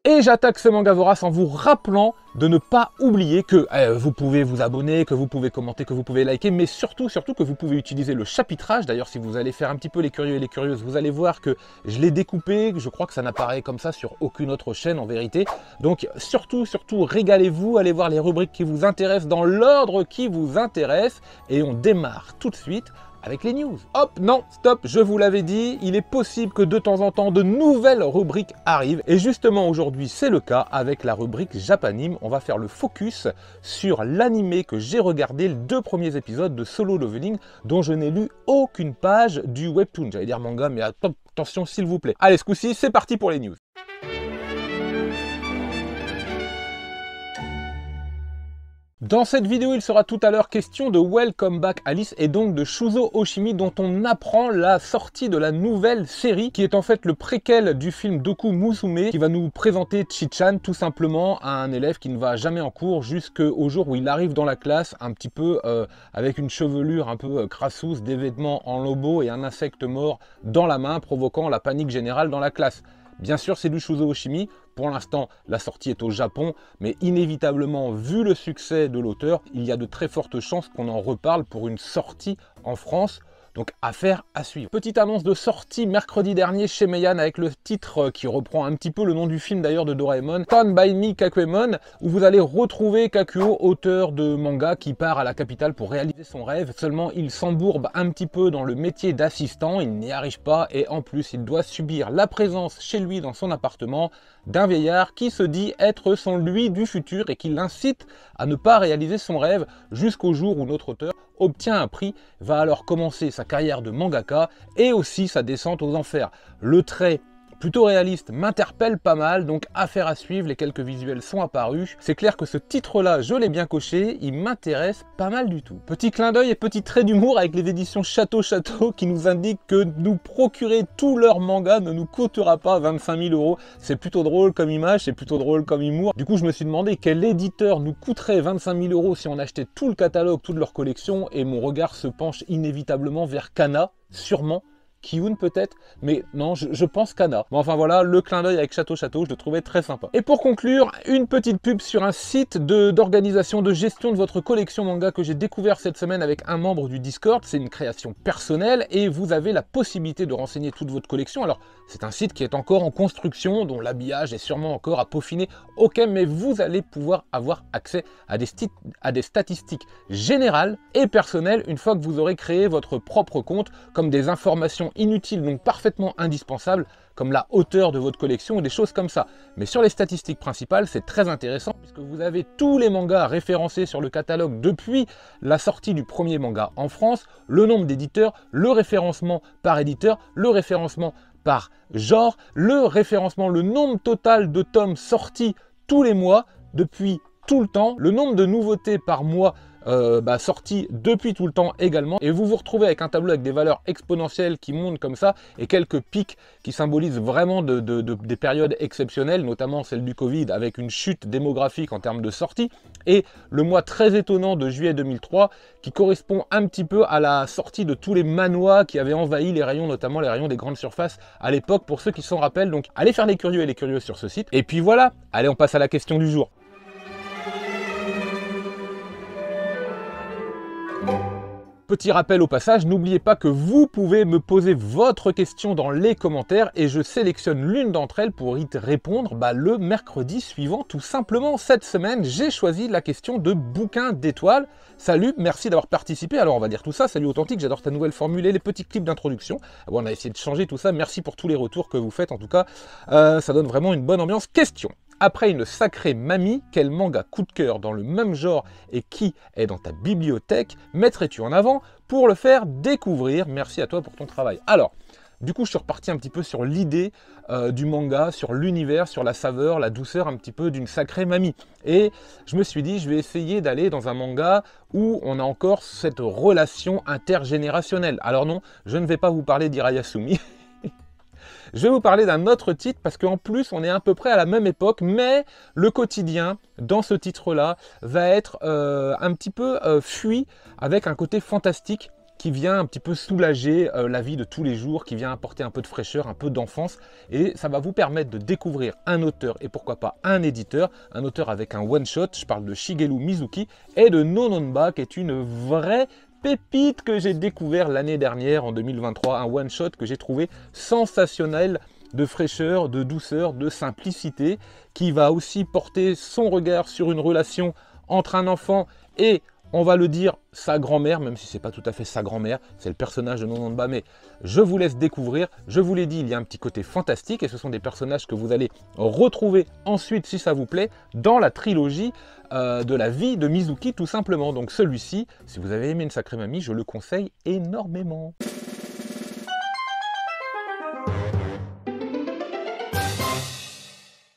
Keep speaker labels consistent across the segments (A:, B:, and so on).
A: Et j'attaque ce manga vorace en vous rappelant de ne pas oublier que vous pouvez vous abonner, que vous pouvez commenter, que vous pouvez liker, mais surtout que vous pouvez utiliser le chapitrage. D'ailleurs, si vous allez faire un petit peu les curieux et les curieuses, vous allez voir que je l'ai découpé. Je crois que ça n'apparaît comme ça sur aucune autre chaîne en vérité. Donc surtout, régalez-vous, allez voir les rubriques qui vous intéressent dans l'ordre qui vous intéresse. Et on démarre tout de suite avec les news. Hop, non, stop, je vous l'avais dit, il est possible que de temps en temps, de nouvelles rubriques arrivent. Et justement, aujourd'hui, c'est le cas avec la rubrique Japanime. On va faire le focus sur l'animé que j'ai regardé, les 2 premiers épisodes de Solo Leveling, dont je n'ai lu aucune page du webtoon. J'allais dire manga, mais attention s'il vous plaît. Allez, ce coup-ci, c'est parti pour les news. Dans cette vidéo, il sera tout à l'heure question de Welcome Back Alice et donc de Shuzo Oshimi dont on apprend la sortie de la nouvelle série qui est en fait le préquel du film Doku Musume qui va nous présenter Chi-chan tout simplement un élève qui ne va jamais en cours jusqu'au jour où il arrive dans la classe un petit peu avec une chevelure un peu crassousse, des vêtements en lobo et un insecte mort dans la main provoquant la panique générale dans la classe. Bien sûr, c'est du Shuzo Oshimi. Pour l'instant, la sortie est au Japon, mais inévitablement, vu le succès de l'auteur, il y a de très fortes chances qu'on en reparle pour une sortie en France. Donc affaire à suivre. Petite annonce de sortie mercredi dernier chez Meian avec le titre qui reprend un petit peu le nom du film d'ailleurs de Doraemon, Stand by Me Kakuemon, où vous allez retrouver Kakuo, auteur de manga qui part à la capitale pour réaliser son rêve. Seulement il s'embourbe un petit peu dans le métier d'assistant, il n'y arrive pas et en plus il doit subir la présence chez lui dans son appartement d'un vieillard qui se dit être son lui du futur et qui l'incite à ne pas réaliser son rêve jusqu'au jour où notre auteur obtient un prix, va alors commencer sa carrière de mangaka et aussi sa descente aux enfers. Le trait plutôt réaliste m'interpelle pas mal, donc affaire à suivre, les quelques visuels sont apparus. C'est clair que ce titre-là, je l'ai bien coché, il m'intéresse pas mal du tout. Petit clin d'œil et petit trait d'humour avec les éditions Château qui nous indiquent que nous procurer tout leur manga ne nous coûtera pas 25 000 €. C'est plutôt drôle comme image, c'est plutôt drôle comme humour. Du coup, je me suis demandé quel éditeur nous coûterait 25 000 € si on achetait tout le catalogue, toute leur collection, et mon regard se penche inévitablement vers Kana, sûrement. Kiyun peut-être, mais non, je pense Kana. Bon, enfin voilà, le clin d'œil avec Château, je le trouvais très sympa. Et pour conclure, une petite pub sur un site d'organisation, de gestion de votre collection manga que j'ai découvert cette semaine avec un membre du Discord. C'est une création personnelle et vous avez la possibilité de renseigner toute votre collection. Alors, c'est un site qui est encore en construction, dont l'habillage est sûrement encore à peaufiner. Ok, mais vous allez pouvoir avoir accès à des statistiques générales et personnelles une fois que vous aurez créé votre propre compte, comme des informations inutiles, donc parfaitement indispensables, comme la hauteur de votre collection ou des choses comme ça. Mais sur les statistiques principales, c'est très intéressant puisque vous avez tous les mangas référencés sur le catalogue depuis la sortie du premier manga en France, le nombre d'éditeurs, le référencement par éditeur, le référencement par genre, le référencement, le nombre total de tomes sortis tous les mois depuis tout le temps, le nombre de nouveautés par mois sorti depuis tout le temps également, et vous vous retrouvez avec un tableau avec des valeurs exponentielles qui montent comme ça et quelques pics qui symbolisent vraiment des périodes exceptionnelles, notamment celle du Covid avec une chute démographique en termes de sortie, et le mois très étonnant de juillet 2003 qui correspond un petit peu à la sortie de tous les manhwas qui avaient envahi les rayons, notamment les rayons des grandes surfaces à l'époque, pour ceux qui s'en rappellent. Donc allez faire les curieux et les curieuses sur ce site, et puis voilà, allez on passe à la question du jour. Petit rappel au passage, n'oubliez pas que vous pouvez me poser votre question dans les commentaires et je sélectionne l'une d'entre elles pour y répondre le mercredi suivant. Tout simplement, cette semaine, j'ai choisi la question de bouquin d'étoiles. Salut, merci d'avoir participé. Alors on va dire tout ça. Salut Authentique, j'adore ta nouvelle formule et les petits clips d'introduction. Bon, on a essayé de changer tout ça. Merci pour tous les retours que vous faites. En tout cas, ça donne vraiment une bonne ambiance. Question. Après une sacrée mamie, quel manga coup de cœur dans le même genre et qui est dans ta bibliothèque mettrais-tu en avant pour le faire découvrir? Merci à toi pour ton travail. Alors, du coup, je suis reparti un petit peu sur l'idée du manga, sur l'univers, sur la saveur, la douceur un petit peu d'une sacrée mamie. Et je me suis dit, je vais essayer d'aller dans un manga où on a encore cette relation intergénérationnelle. Alors non, je ne vais pas vous parler d'Irayasumi. Je vais vous parler d'un autre titre parce qu'en plus on est à peu près à la même époque, mais le quotidien dans ce titre-là va être un petit peu fui avec un côté fantastique qui vient un petit peu soulager la vie de tous les jours, qui vient apporter un peu de fraîcheur, un peu d'enfance, et ça va vous permettre de découvrir un auteur et pourquoi pas un éditeur, un auteur avec un one-shot. Je parle de Shigeru Mizuki et de Nononba, qui est une vraie pépite que j'ai découvert l'année dernière, en 2023, un one-shot que j'ai trouvé sensationnel, de fraîcheur, de douceur, de simplicité, qui va aussi porter son regard sur une relation entre un enfant et, on va le dire, sa grand-mère, même si c'est pas tout à fait sa grand-mère, c'est le personnage de Nononba, mais je vous laisse découvrir. Je vous l'ai dit, il y a un petit côté fantastique et ce sont des personnages que vous allez retrouver ensuite, si ça vous plaît, dans la trilogie de la vie de Mizuki, tout simplement. Donc celui-ci, si vous avez aimé Une Sacrée Mamie, je le conseille énormément.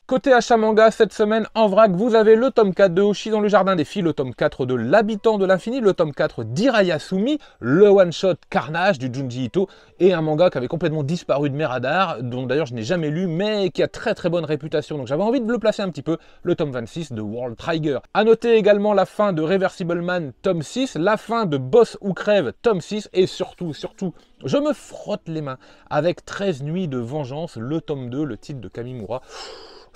A: Côté achat manga, cette semaine en vrac, vous avez le tome 4 de Hoshi dans le Jardin des Filles, le tome 4 de L'Habitant de l'Infini, le tome 4 d'Irayasumi, le one-shot Carnage du Junji Ito, et un manga qui avait complètement disparu de mes radars, dont d'ailleurs je n'ai jamais lu, mais qui a très bonne réputation, donc j'avais envie de le placer un petit peu, le tome 26 de World Trigger. A noter également la fin de Reversible Man, tome 6, la fin de Boss ou Crève, tome 6, et surtout, je me frotte les mains avec 13 nuits de vengeance, le tome 2, le titre de Kamimura.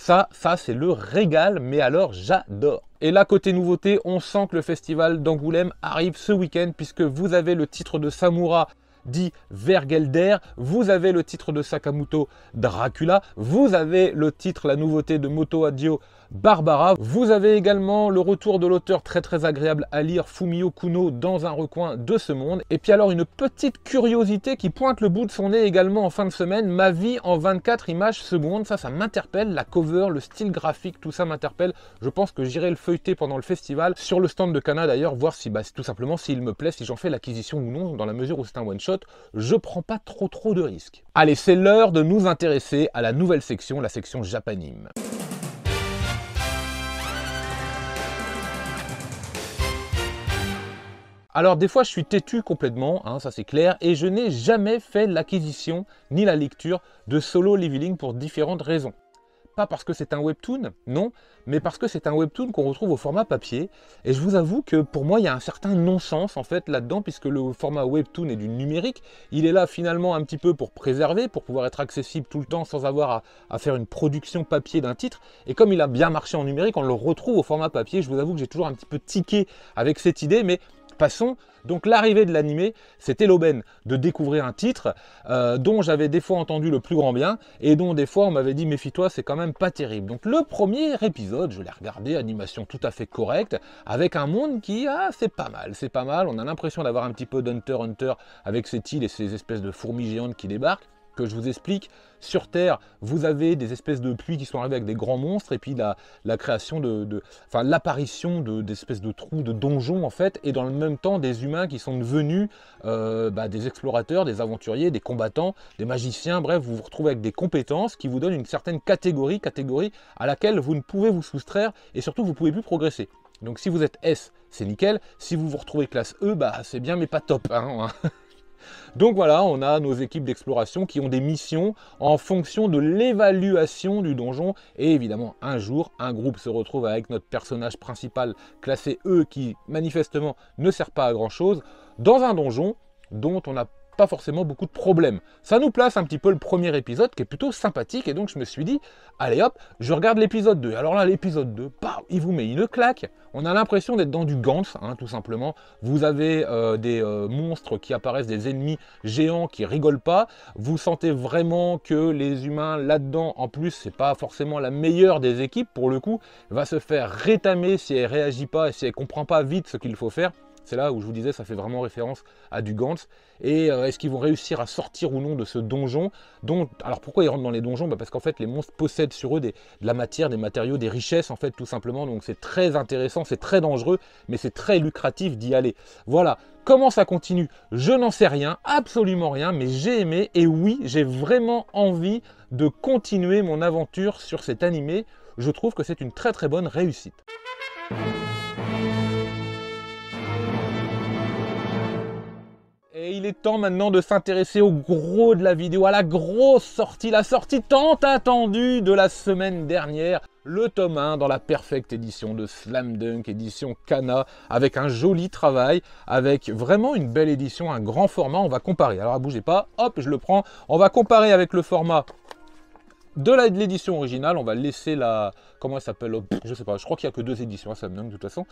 A: Ça c'est le régal, mais alors j'adore. Et là, côté nouveauté, on sent que le festival d'Angoulême arrive ce week-end, puisque vous avez le titre de Samura, dit Vergelder, vous avez le titre de Sakamoto, Dracula, vous avez le titre, la nouveauté de Moto Hagio, Barbara, vous avez également le retour de l'auteur très agréable à lire, Fumio Kuno, dans un recoin de ce monde. Et puis alors une petite curiosité qui pointe le bout de son nez également en fin de semaine, Ma vie en 24 images secondes, ça m'interpelle, la cover, le style graphique, tout ça m'interpelle. Je pense que j'irai le feuilleter pendant le festival, sur le stand de Kana d'ailleurs, voir si tout simplement s'il me plaît, si j'en fais l'acquisition ou non, dans la mesure où c'est un one shot, je prends pas trop de risques. Allez, c'est l'heure de nous intéresser à la nouvelle section, la section Japanime. Alors des fois je suis têtu complètement, hein, ça c'est clair, et je n'ai jamais fait l'acquisition ni la lecture de Solo Leveling pour différentes raisons. Pas parce que c'est un webtoon, non, mais parce que c'est un webtoon qu'on retrouve au format papier, et je vous avoue que pour moi il y a un certain non-sens en fait là-dedans, puisque le format webtoon est du numérique, il est là finalement un petit peu pour préserver, pour pouvoir être accessible tout le temps sans avoir à faire une production papier d'un titre, et comme il a bien marché en numérique, on le retrouve au format papier. Je vous avoue que j'ai toujours un petit peu tiqué avec cette idée, mais passons. Donc l'arrivée de l'animé, c'était l'aubaine de découvrir un titre dont j'avais des fois entendu le plus grand bien et dont des fois on m'avait dit méfie-toi, c'est quand même pas terrible. Donc le premier épisode, je l'ai regardé, animation tout à fait correcte, avec un monde qui, c'est pas mal, on a l'impression d'avoir un petit peu d'Hunter x Hunter avec cette île et ces espèces de fourmis géantes qui débarquent. Que je vous explique, sur Terre, vous avez des espèces de pluies qui sont arrivées avec des grands monstres, et puis la création l'apparition d'espèces de trous, de donjons en fait, et dans le même temps des humains qui sont devenus des explorateurs, des aventuriers, des combattants, des magiciens, bref, vous vous retrouvez avec des compétences qui vous donnent une certaine catégorie à laquelle vous ne pouvez vous soustraire, et surtout vous ne pouvez plus progresser. Donc si vous êtes S, c'est nickel, si vous vous retrouvez classe E, c'est bien mais pas top, hein. Donc voilà, on a nos équipes d'exploration qui ont des missions en fonction de l'évaluation du donjon. Et évidemment, un jour, un groupe se retrouve avec notre personnage principal classé E qui manifestement ne sert pas à grand chose dans un donjon dont on n'a pas forcément beaucoup de problèmes. Ça nous place un petit peu le premier épisode qui est plutôt sympathique, et donc je me suis dit, allez hop, je regarde l'épisode 2. Alors là, l'épisode 2, il vous met une claque. On a l'impression d'être dans du Gantz, hein, tout simplement. Vous avez des monstres qui apparaissent, des ennemis géants qui rigolent pas. Vous sentez vraiment que les humains là-dedans, en plus, c'est pas forcément la meilleure des équipes, pour le coup, va se faire rétamer si elle réagit pas et si elle comprend pas vite ce qu'il faut faire. C'est là où je vous disais, ça fait vraiment référence à du Gantz. Et est-ce qu'ils vont réussir à sortir ou non de ce donjon Alors pourquoi ils rentrent dans les donjons? Parce qu'en fait, les monstres possèdent sur eux de la matière, des matériaux, des richesses, en fait, tout simplement. Donc c'est très intéressant, c'est très dangereux, mais c'est très lucratif d'y aller. Voilà. Comment ça continue? Je n'en sais rien, absolument rien, mais j'ai aimé. Et oui, j'ai vraiment envie de continuer mon aventure sur cet animé. Je trouve que c'est une très bonne réussite. Et il est temps maintenant de s'intéresser au gros de la vidéo, à la grosse sortie, la sortie tant attendue de la semaine dernière, le tome 1 dans la perfecte édition de Slam Dunk, édition Kana, avec un joli travail, avec vraiment une belle édition, un grand format. On va comparer, alors bougez pas, hop, je le prends, on va comparer avec le format de l'édition originale. On va laisser la... Comment elle s'appelle? Je sais pas, je crois qu'il n'y a que 2 éditions à Slam Dunk de toute façon.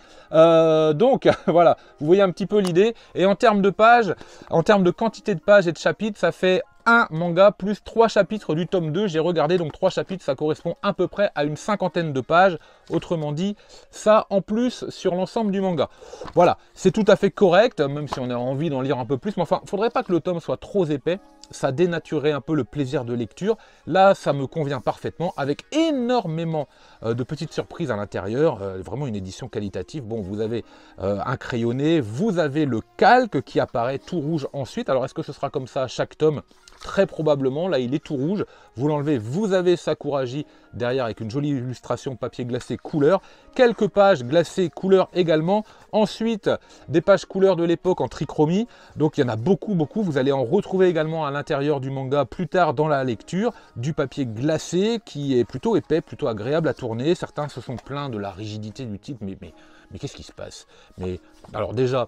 A: Donc voilà, vous voyez un petit peu l'idée. Et en termes de pages, en termes de quantité de pages et de chapitres, ça fait un manga plus 3 chapitres du tome 2. J'ai regardé, donc 3 chapitres, ça correspond à peu près à une 50aine de pages. Autrement dit, ça en plus sur l'ensemble du manga. Voilà, c'est tout à fait correct, même si on a envie d'en lire un peu plus. Mais enfin, il ne faudrait pas que le tome soit trop épais. Ça dénaturerait un peu le plaisir de lecture. Là, ça me convient parfaitement, avec énormément de petites surprises à l'intérieur. Vraiment une édition qualitative. Bon, vous avez un crayonné, vous avez le calque qui apparaît tout rouge ensuite. Alors, est-ce que ce sera comme ça à chaque tome? Très probablement. Là, il est tout rouge. Vous l'enlevez, vous avez Sakuraji derrière avec une jolie illustration papier glacé couleur. Quelques pages glacées couleur également. Ensuite, des pages couleur de l'époque en trichromie. Donc, il y en a beaucoup, beaucoup. Vous allez en retrouver également à l'intérieur du manga plus tard dans la lecture. Du papier glacé qui est plutôt épais, plutôt agréable à tourner. Certains se sont plaints de la rigidité du titre. Mais qu'est-ce qui se passe? Mais alors déjà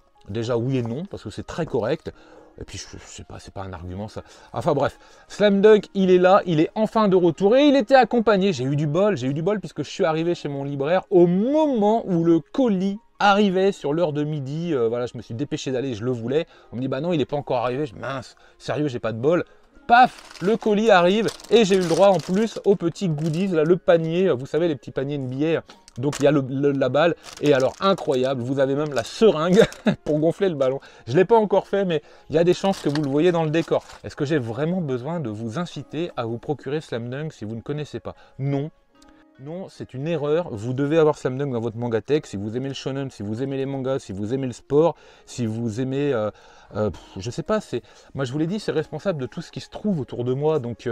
A: oui et non, parce que c'est très correct. Et puis, je sais pas, c'est pas un argument ça. Enfin bref, Slam Dunk, il est là, il est enfin de retour. Et il était accompagné, j'ai eu du bol puisque je suis arrivé chez mon libraire au moment où le colis arrivait sur l'heure de midi. Voilà, je me suis dépêché d'aller, je le voulais. On me dit, bah non, il n'est pas encore arrivé. Je dis, mince, sérieux, j'ai pas de bol. Paf, le colis arrive et j'ai eu le droit en plus aux petits goodies, là, le panier, vous savez, les petits paniers NBA. Donc il y a la balle, et alors incroyable, vous avez même la seringue pour gonfler le ballon. Je ne l'ai pas encore fait, mais il y a des chances que vous le voyez dans le décor. Est-ce que j'ai vraiment besoin de vous inciter à vous procurer Slam Dunk si vous ne connaissez pas? Non. Non, c'est une erreur. Vous devez avoir Slam Dunk dans votre mangatech. Si vous aimez le shonen, si vous aimez les mangas, si vous aimez le sport, si vous aimez... je sais pas, moi je vous l'ai dit, c'est responsable de tout ce qui se trouve autour de moi. Donc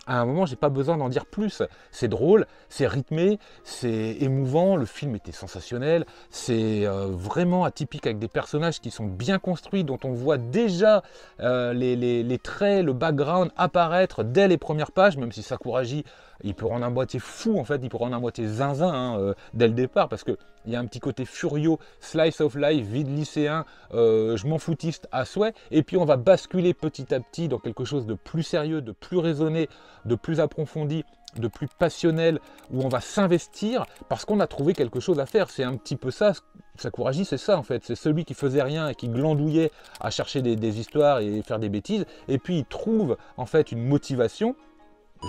A: à un moment, j'ai pas besoin d'en dire plus. C'est drôle, c'est rythmé, c'est émouvant. Le film était sensationnel. C'est vraiment atypique avec des personnages qui sont bien construits, dont on voit déjà les traits, le background apparaître dès les premières pages, même si Sakuraji, il peut rendre un boîtier fou en fait, il peut rendre un boîtier zinzin dès le départ, parce qu'il y a un petit côté furio, slice of life, vide lycéen, je m'en foutiste à souhait, et puis on va basculer petit à petit dans quelque chose de plus sérieux, de plus raisonné, de plus approfondi, de plus passionnel, où on va s'investir parce qu'on a trouvé quelque chose à faire. C'est un petit peu ça, Sakuraji, c'est ça en fait, c'est celui qui faisait rien et qui glandouillait à chercher des histoires et faire des bêtises, et puis il trouve en fait une motivation.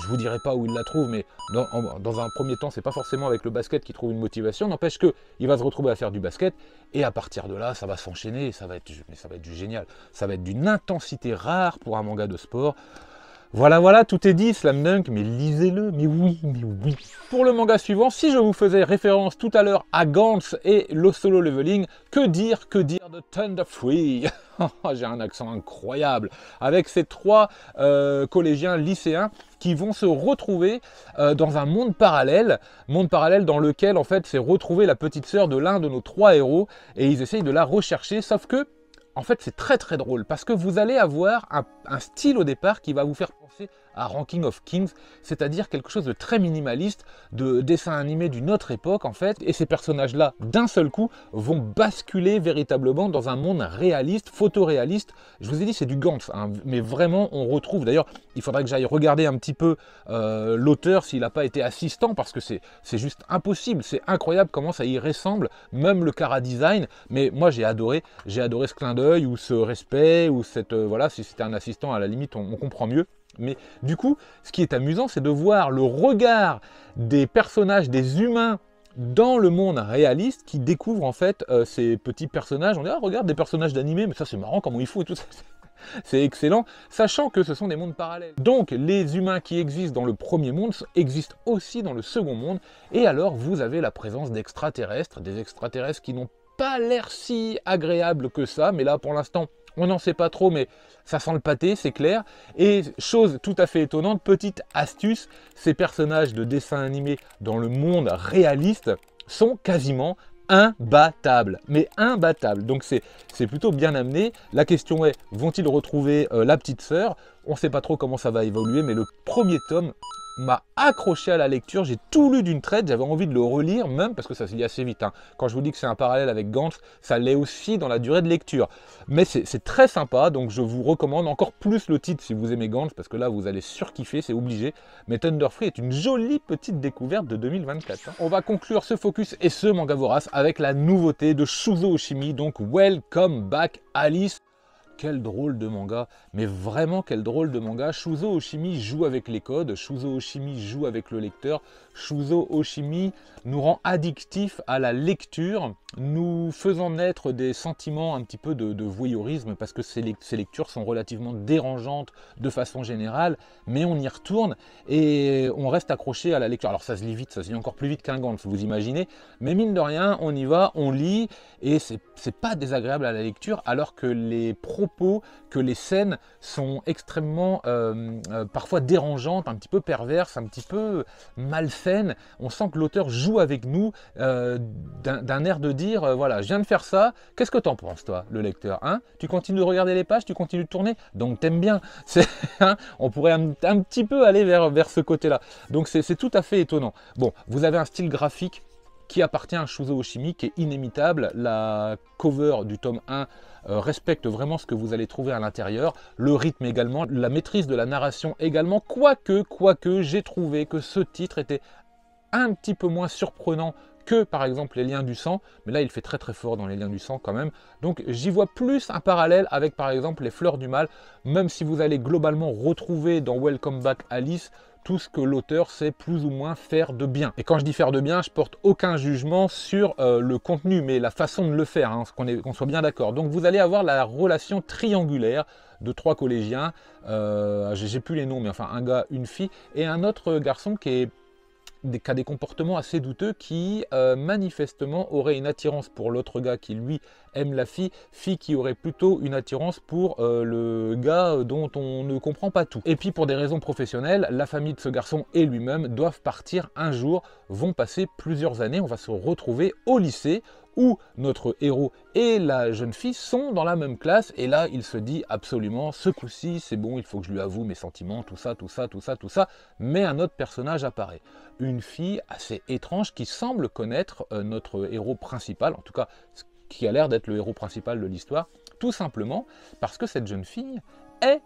A: Je vous dirai pas où il la trouve, mais dans un premier temps, c'est pas forcément avec le basket qu'il trouve une motivation. N'empêche qu'il va se retrouver à faire du basket, et à partir de là, ça va s'enchaîner, ça va être du génial. Ça va être d'une intensité rare pour un manga de sport. Voilà, tout est dit, Slam Dunk, mais lisez-le, mais oui. Pour le manga suivant, si je vous faisais référence tout à l'heure à Gantz et le solo leveling, que dire de Thunder Free? J'ai un accent incroyable, avec ces 3 collégiens lycéens qui vont se retrouver dans un monde parallèle dans lequel en fait c'est retrouver la petite sœur de l'un de nos 3 héros, et ils essayent de la rechercher, sauf que en fait, c'est très drôle parce que vous allez avoir un style au départ qui va vous faire penser à Ranking of Kings, c'est-à-dire quelque chose de très minimaliste, de dessin animé d'une autre époque en fait, et ces personnages-là, d'un seul coup, vont basculer véritablement dans un monde réaliste, photoréaliste. Je vous ai dit, c'est du Gantz, hein, mais vraiment, on retrouve, d'ailleurs, il faudrait que j'aille regarder un petit peu l'auteur s'il n'a pas été assistant, parce que c'est juste impossible, c'est incroyable comment ça y ressemble, même le chara-design, mais moi j'ai adoré ce clin d'œil, ou ce respect, ou cette, voilà, si c'était un assistant, à la limite, on comprend mieux. Mais du coup, ce qui est amusant, c'est de voir le regard des personnages, des humains, dans le monde réaliste, qui découvrent en fait ces petits personnages. On dit, ah, regarde, des personnages d'animé, mais ça c'est marrant, comment ils font et tout ça. C'est excellent, sachant que ce sont des mondes parallèles. Donc, les humains qui existent dans le premier monde existent aussi dans le second monde. Et alors, vous avez la présence d'extraterrestres, des extraterrestres qui n'ont pas l'air si agréables que ça, mais là, pour l'instant, on n'en sait pas trop, mais ça sent le pâté, c'est clair. Et chose tout à fait étonnante, petite astuce, ces personnages de dessin animé dans le monde réaliste sont quasiment imbattable, mais imbattable. Donc c'est plutôt bien amené. La question est, vont-ils retrouver la petite sœur? On ne sait pas trop comment ça va évoluer, mais le premier tome m'a accroché à la lecture, j'ai tout lu d'une traite, j'avais envie de le relire même parce que ça se lit assez vite. Hein. Quand je vous dis que c'est un parallèle avec Gantz, ça l'est aussi dans la durée de lecture. Mais c'est très sympa, donc je vous recommande encore plus le titre si vous aimez Gantz, parce que là vous allez surkiffer, c'est obligé. Mais Thunderfree est une jolie petite découverte de 2024. Hein. On va conclure ce focus et ce manga vorace avec la nouveauté de Shuzo Oshimi, donc Welcome Back Alice. Quel drôle de manga, mais vraiment quel drôle de manga. Shuzo Oshimi joue avec les codes, Shuzo Oshimi joue avec le lecteur, Shuzo Oshimi nous rend addictifs à la lecture, nous faisant naître des sentiments un petit peu de voyeurisme, parce que ces lectures sont relativement dérangeantes de façon générale, mais on y retourne et on reste accroché à la lecture. Alors ça se lit vite, ça se lit encore plus vite qu'un Gantz, vous imaginez, mais mine de rien, on y va, on lit, et c'est pas désagréable à la lecture, alors que les propos, que les scènes sont extrêmement parfois dérangeantes, un petit peu perverses, un petit peu malsaines. On sent que l'auteur joue avec nous d'un air de dire voilà, je viens de faire ça, qu'est-ce que t'en penses toi, le lecteur, hein? Tu continues de regarder les pages, tu continues de tourner, donc t'aimes bien. Hein, on pourrait un petit peu aller vers ce côté-là. Donc c'est tout à fait étonnant. Bon, vous avez un style graphique qui appartient à Shuzo Oshimi, qui est inimitable. La cover du tome 1 respecte vraiment ce que vous allez trouver à l'intérieur. Le rythme également, la maîtrise de la narration également, quoique j'ai trouvé que ce titre était un petit peu moins surprenant que par exemple les liens du sang, mais là il fait très fort dans les liens du sang quand même, donc j'y vois plus un parallèle avec par exemple les fleurs du mal, même si vous allez globalement retrouver dans Welcome Back Alice tout ce que l'auteur sait plus ou moins faire de bien. Et quand je dis faire de bien, je porte aucun jugement sur le contenu, mais la façon de le faire, hein, qu'on soit bien d'accord. Donc vous allez avoir la relation triangulaire de 3 collégiens, j'ai plus les noms, mais enfin un gars, une fille, et un autre garçon qui a des comportements assez douteux, qui manifestement aurait une attirance pour l'autre gars qui lui aime la fille qui aurait plutôt une attirance pour le gars dont on ne comprend pas tout. Et puis pour des raisons professionnelles, la famille de ce garçon et lui-même doivent partir un jour, vont passer plusieurs années, on va se retrouver au lycée, où notre héros et la jeune fille sont dans la même classe, et là il se dit absolument, ce coup-ci c'est bon, il faut que je lui avoue mes sentiments, tout ça, mais un autre personnage apparaît. Une fille assez étrange qui semble connaître notre héros principal, en tout cas qui a l'air d'être le héros principal de l'histoire, tout simplement parce que cette jeune fille est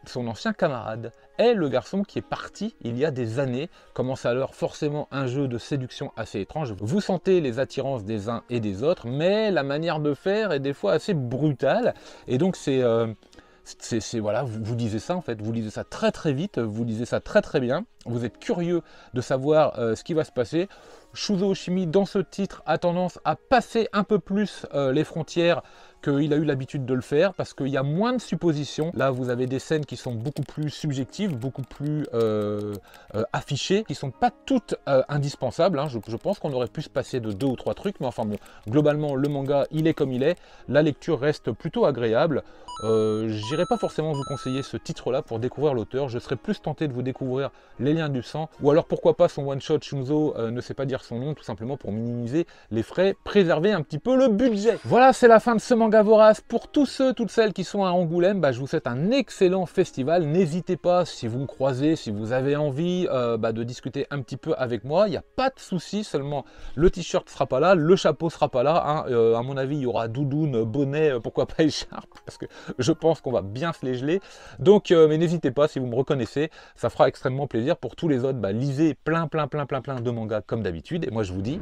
A: son ancien camarade, est le garçon qui est parti il y a des années. Commence alors forcément un jeu de séduction assez étrange. Vous sentez les attirances des uns et des autres, mais la manière de faire est des fois assez brutale. Et donc voilà, vous lisez ça en fait, vous lisez ça très vite, vous lisez ça très bien. Vous êtes curieux de savoir ce qui va se passer. Shuzo Oshimi, dans ce titre, a tendance à passer un peu plus les frontières qu'il a eu l'habitude de le faire, parce qu'il y a moins de suppositions. Là, vous avez des scènes qui sont beaucoup plus subjectives, beaucoup plus affichées, qui ne sont pas toutes indispensables. Hein. Je pense qu'on aurait pu se passer de 2 ou 3 trucs, mais enfin bon, globalement, le manga, il est comme il est. La lecture reste plutôt agréable. J'irai pas forcément vous conseiller ce titre-là pour découvrir l'auteur. Je serais plus tenté de vous découvrir Les Liens du Sang, ou alors pourquoi pas son one-shot Shuzo ne sait pas dire son nom, tout simplement pour minimiser les frais, préserver un petit peu le budget. Voilà, c'est la fin de ce manga vorace. Pour tous ceux, toutes celles qui sont à Angoulême, je vous souhaite un excellent festival. N'hésitez pas, si vous me croisez, si vous avez envie de discuter un petit peu avec moi, il n'y a pas de souci, seulement le t-shirt sera pas là, le chapeau sera pas là, hein. À mon avis, il y aura doudoune, bonnet, pourquoi pas écharpe, parce que je pense qu'on va bien se les geler. Donc, mais n'hésitez pas, si vous me reconnaissez, ça fera extrêmement plaisir. Pour tous les autres, lisez plein de mangas comme d'habitude. Et moi, je vous dis...